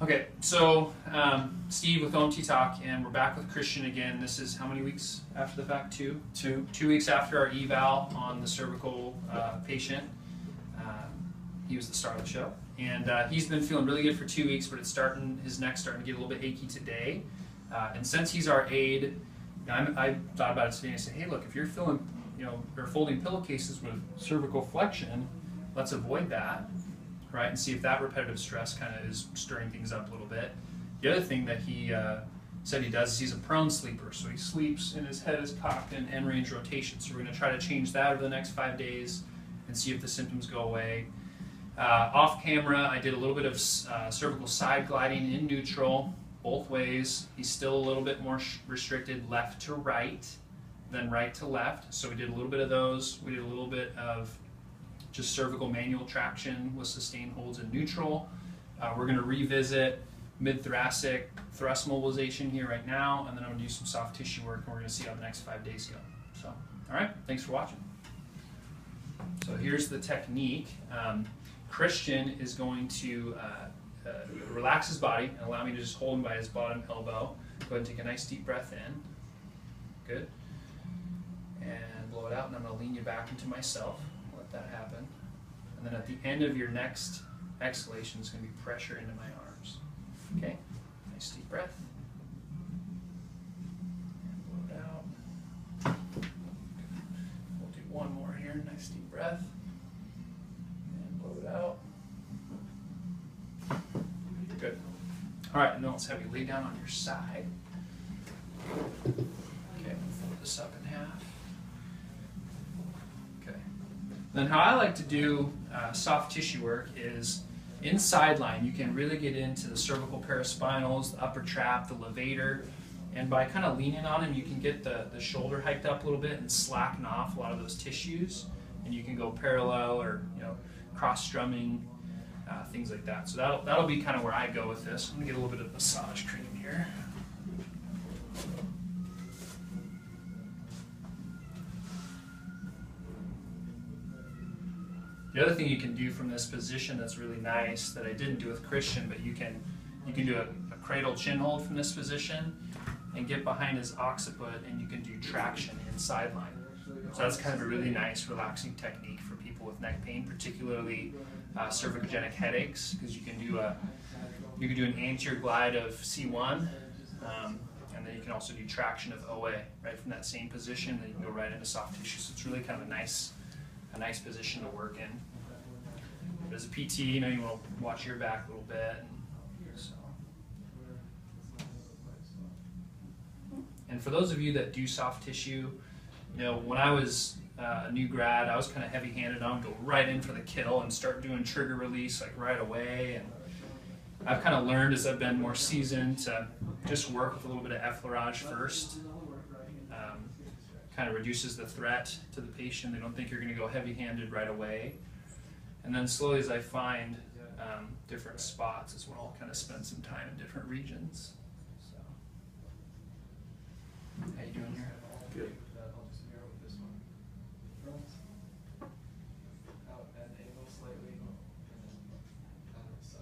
Okay, so Steve with OMT Talk, and we're back with Christian again. This is how many weeks after the fact? Two? 2 weeks after our eval on the cervical patient. He was the star of the show. And he's been feeling really good for 2 weeks, but his neck's starting to get a little bit achy today. And since he's our aide, I thought about it today and I said, hey, look, if you're feeling, or folding pillowcases with cervical flexion, let's avoid that, right? And see if that repetitive stress kind of is stirring things up a little bit. The other thing that he said he does is he's a prone sleeper, so he sleeps and his head is cocked in end range rotation. So we're going to try to change that over the next 5 days and see if the symptoms go away. Off camera, I did a little bit of cervical side gliding in neutral, both ways. He's still a little bit more restricted left to right than right to left. So we did a little bit of those. We did a little bit of just cervical manual traction with sustained holds in neutral. We're going to revisit mid-thoracic thrust mobilization here right now, and then I'm going to do some soft tissue work, and we're going to see how the next 5 days go. So, all right, thanks for watching. So here's the technique. Christian is going to relax his body and allow me to just hold him by his bottom elbow. Go ahead and take a nice deep breath in. Good. And blow it out, and I'm going to lean you back into myself. Let that happen. And then at the end of your next exhalation is going to be pressure into my arms. Okay? Nice deep breath. And blow it out. We'll do one more here. Nice deep breath. Out. Good. All right, and then let's have you lay down on your side. Okay, fold this up in half. Okay. Then how I like to do soft tissue work is in sideline. You can really get into the cervical paraspinals, the upper trap, the levator, and by kind of leaning on them, you can get the shoulder hiked up a little bit and slacken off a lot of those tissues, and you can go parallel or cross-strumming, things like that. So that'll be kind of where I go with this. I'm going to get a little bit of massage cream here. The other thing you can do from this position that's really nice that I didn't do with Christian, but you can do a cradle chin hold from this position and get behind his occiput, and you can do traction in sideline. So that's kind of a really nice relaxing technique for people with neck pain, particularly cervicogenic headaches, because you can do an anterior glide of C1, and then you can also do traction of OA right from that same position. Then you can go right into soft tissue. So it's really kind of a nice position to work in. But as a PT, you want to watch your back a little bit. And for those of you that do soft tissue, when I was a new grad, I was kind of heavy-handed. I would go right in for the kill and start doing trigger release like right away. And I've kind of learned as I've been more seasoned to just work with a little bit of effleurage first. Kind of reduces the threat to the patient. They don't think you're going to go heavy-handed right away. And then slowly as I find different spots is when I'll kind of spend some time in different regions.